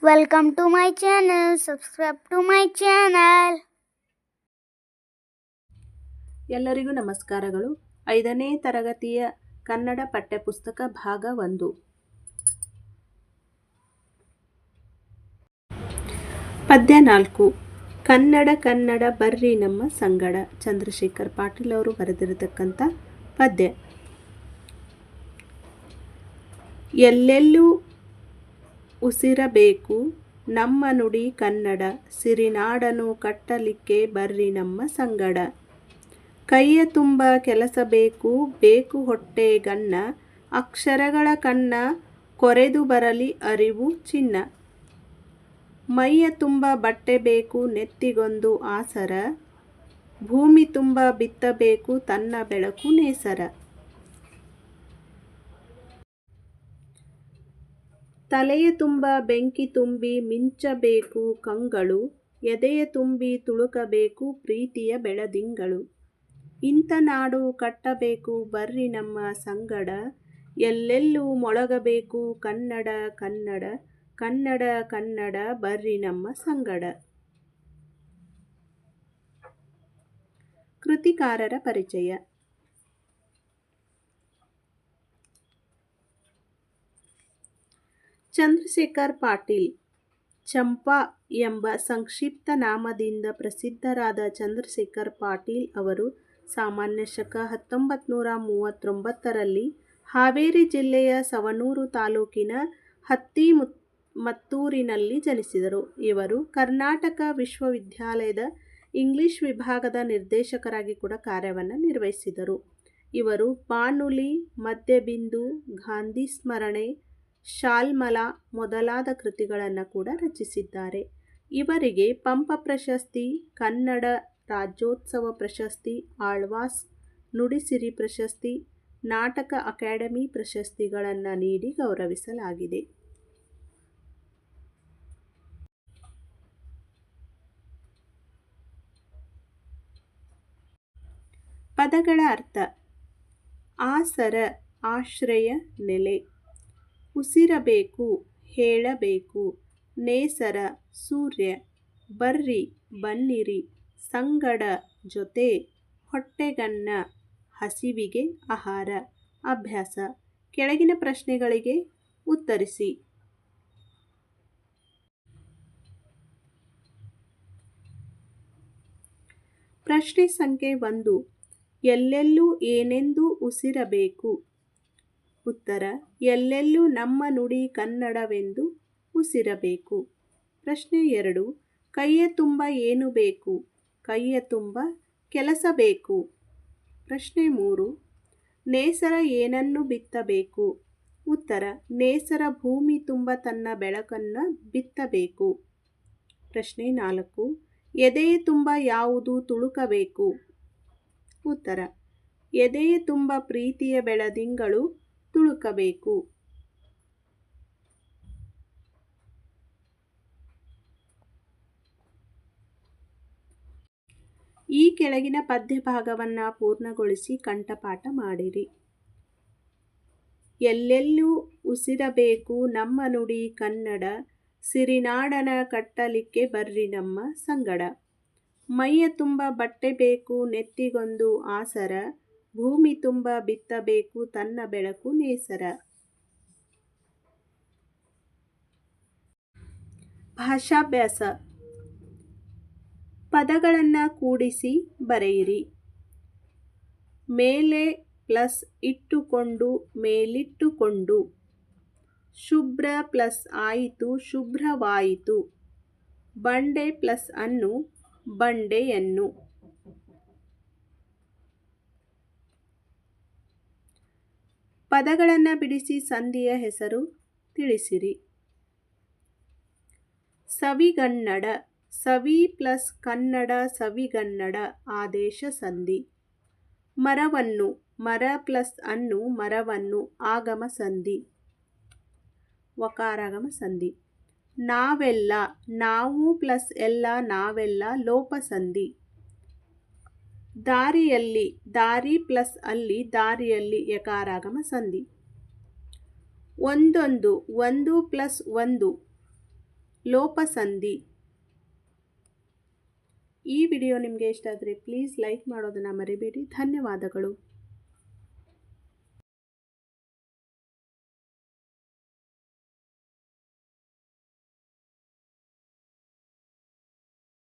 Welcome to my channel. Subscribe to my channel. ಎಲ್ಲರಿಗೂ ನಮಸ್ಕಾರಗಳು. 5ನೇ ತರಗತಿಯ ಕನ್ನಡ ಪಠ್ಯಪುಸ್ತಕ ಭಾಗ 1. ಪದ್ಯ 4. ಕನ್ನಡ ಕನ್ನಡ ಬರ್ರಿ ನಮ್ಮ ಸಂಗಡ. ಚಂದ್ರಶೇಖರ್ ಪಾಟೀಲ್ ಅವರು ಬರೆದಿರತಕ್ಕಂಥ ಪದ್ಯ. ಎಲ್ಲೆಲ್ಲೂ ಉಸಿರಬೇಕು ನಮ್ಮ ನುಡಿ ಕನ್ನಡ, ಸಿರಿನಾಡನು ಕಟ್ಟಲಿಕ್ಕೆ ಬರ್ರಿ ನಮ್ಮ ಸಂಗಡ. ಕೈಯ ತುಂಬ ಕೆಲಸ ಬೇಕು, ಬೇಕು ಹೊಟ್ಟೆಗನ್ನ, ಅಕ್ಷರಗಳ ಕನ್ನ ಕೊರೆದು ಬರಲಿ ಅರಿವು ಚಿನ್ನ. ಮೈಯ ತುಂಬ ಬಟ್ಟೆ ಬೇಕು, ನೆತ್ತಿಗೊಂದು ಆಸರ, ಭೂಮಿ ತುಂಬ ಬಿತ್ತಬೇಕು ತನ್ನ ಬೆಳಕು ನೇಸರ. ತಲೆಯ ತುಂಬ ಬೆಂಕಿ ತುಂಬಿ ಮಿಂಚಬೇಕು ಕಂಗಳು, ಎದೆಯ ತುಂಬಿ ತುಳುಕಬೇಕು ಪ್ರೀತಿಯ ಬೆಳದಿಂಗಳು. ಇಂಥ ನಾಡು ಕಟ್ಟಬೇಕು ಬರ್ರಿ ನಮ್ಮ ಸಂಗಡ, ಎಲ್ಲೆಲ್ಲೂ ಮೊಳಗಬೇಕು ಕನ್ನಡ ಕನ್ನಡ, ಕನ್ನಡ ಕನ್ನಡ ಬರ್ರಿ ನಮ್ಮ ಸಂಗಡ. ಕೃತಿಕಾರರ ಪರಿಚಯ. ಚಂದ್ರಶೇಖರ್ ಪಾಟೀಲ್. ಚಂಪಾ ಎಂಬ ಸಂಕ್ಷಿಪ್ತ ನಾಮದಿಂದ ಪ್ರಸಿದ್ಧರಾದ ಚಂದ್ರಶೇಖರ್ ಪಾಟೀಲ್ ಅವರು ಸಾಮಾನ್ಯ ಶಕ 1939ರಲ್ಲಿ ಹಾವೇರಿ ಜಿಲ್ಲೆಯ ಸವಣೂರು ತಾಲೂಕಿನ ಹತ್ತಿಮತ್ತೂರಿನಲ್ಲಿ ಜನಿಸಿದರು. ಇವರು ಕರ್ನಾಟಕ ವಿಶ್ವವಿದ್ಯಾಲಯದ ಇಂಗ್ಲಿಷ್ ವಿಭಾಗದ ನಿರ್ದೇಶಕರಾಗಿ ಕೂಡ ಕಾರ್ಯವನ್ನು ನಿರ್ವಹಿಸಿದರು. ಇವರು ಬಾನುಲಿ, ಮಧ್ಯಬಿಂದು, ಗಾಂಧಿ ಸ್ಮರಣೆ, ಶಾಲ್ಮಲಾ ಮೊದಲಾದ ಕೃತಿಗಳನ್ನು ಕೂಡ ರಚಿಸಿದ್ದಾರೆ. ಇವರಿಗೆ ಪಂಪ ಪ್ರಶಸ್ತಿ, ಕನ್ನಡ ರಾಜ್ಯೋತ್ಸವ ಪ್ರಶಸ್ತಿ, ಆಳ್ವಾಸ್ ನುಡಿಸಿರಿ ಪ್ರಶಸ್ತಿ, ನಾಟಕ ಅಕಾಡೆಮಿ ಪ್ರಶಸ್ತಿಗಳನ್ನು ನೀಡಿ ಗೌರವಿಸಲಾಗಿದೆ. ಪದಗಳ ಅರ್ಥ. ಆಸರ, ಆಶ್ರಯ, ನೆಲೆ. ಉಸಿರಬೇಕು, ಹೇಳಬೇಕು. ನೇಸರ, ಸೂರ್ಯ. ಬರ್ರಿ, ಬನ್ನಿರಿ. ಸಂಗಡ, ಜೊತೆ. ಹೊಟ್ಟೆಗನ್ನ, ಹಸಿವಿಗೆ ಆಹಾರ. ಅಭ್ಯಾಸ. ಕೆಳಗಿನ ಪ್ರಶ್ನೆಗಳಿಗೆ ಉತ್ತರಿಸಿ. ಪ್ರಶ್ನೆ ಸಂಖ್ಯೆ 1. ಎಲ್ಲೆಲ್ಲೂ ಏನೆಂದು ಉಸಿರಬೇಕು? ಉತ್ತರ: ಎಲ್ಲೆಲ್ಲೂ ನಮ್ಮ ನುಡಿ ಕನ್ನಡವೆಂದು ಉಸಿರಬೇಕು. ಪ್ರಶ್ನೆ 2. ಕೈಯ ತುಂಬ ಏನು ಬೇಕು? ಕೈಯ ತುಂಬ ಕೆಲಸ ಬೇಕು. ಪ್ರಶ್ನೆ 3. ನೇಸರ ಏನನ್ನು ಬಿತ್ತಬೇಕು? ಉತ್ತರ: ನೇಸರ ಭೂಮಿ ತುಂಬ ತನ್ನ ಬೆಳಕನ್ನು ಬಿತ್ತಬೇಕು. ಪ್ರಶ್ನೆ 4. ಎದೆಯ ತುಂಬ ಯಾವುದು ತುಳುಕಬೇಕು? ಉತ್ತರ: ಎದೆಯ ತುಂಬ ಪ್ರೀತಿಯ ಬೆಳದಿಂಗಳು ತುಳುಕಬೇಕು. ಈ ಕೆಳಗಿನ ಪದ್ಯ ಭಾಗವನ್ನು ಪೂರ್ಣಗೊಳಿಸಿ ಕಂಠಪಾಠ ಮಾಡಿರಿ. ಎಲ್ಲೆಲ್ಲೂ ಉಸಿರಬೇಕು ನಮ್ಮ ನುಡಿ ಕನ್ನಡ, ಸಿರಿನಾಡನ ಕಟ್ಟಲಿಕ್ಕೆ ಬರ್ರಿ ನಮ್ಮ ಸಂಗಡ. ಮೈಯ ತುಂಬ ಬಟ್ಟೆ ಬೇಕು, ನೆತ್ತಿಗೊಂದು ಆಸರ, ಭೂಮಿ ತುಂಬ ಬಿತ್ತಬೇಕು ತನ್ನ ಬೆಳಕು ನೇಸರ. ಭಾಷಾಭ್ಯಾಸ. ಪದಗಳನ್ನು ಕೂಡಿಸಿ ಬರೆಯಿರಿ. ಮೇಲೆ ಪ್ಲಸ್ ಇಟ್ಟುಕೊಂಡು, ಮೇಲಿಟ್ಟುಕೊಂಡು. ಶುಭ್ರ ಪ್ಲಸ್ ಆಯಿತು, ಶುಭ್ರವಾಯಿತು. ಬಂಡೆ ಪ್ಲಸ್ ಅನ್ನು, ಬಂಡೆಯನ್ನು. ಪದಗಳನ್ನು ಬಿಡಿಸಿ ಸಂಧಿಯ ಹೆಸರು ತಿಳಿಸಿರಿ. ಸವಿಗನ್ನಡ. ಸವಿ ಪ್ಲಸ್ ಕನ್ನಡ, ಸವಿಗನ್ನಡ. ಆದೇಶ ಸಂಧಿ. ಮರವನ್ನು. ಮರ ಪ್ಲಸ್ ಅನ್ನು, ಮರವನ್ನು. ಆಗಮ ಸಂಧಿ. ವಕಾರಾಗಮ ಸಂಧಿ. ನಾವೆಲ್ಲ. ನಾವು ಪ್ಲಸ್ ಎಲ್ಲ, ನಾವೆಲ್ಲ. ಲೋಪ ಸಂಧಿ. ದಾರಿಯಲ್ಲಿ. ದಾರಿ ಪ್ಲಸ್ ಅಲ್ಲಿ, ದಾರಿಯಲ್ಲಿ. ಯಕಾರಾಗಮ ಸಂಧಿ. ಒಂದೊಂದು. ಒಂದು ಪ್ಲಸ್ ಒಂದು, ಲೋಪಸಂಧಿ. ಈ ವಿಡಿಯೋ ನಿಮಗೆ ಇಷ್ಟ ಆದರೆ ಪ್ಲೀಸ್ ಲೈಕ್ ಮಾಡೋದನ್ನು ಮರಿಬೇಡಿ. ಧನ್ಯವಾದಗಳು.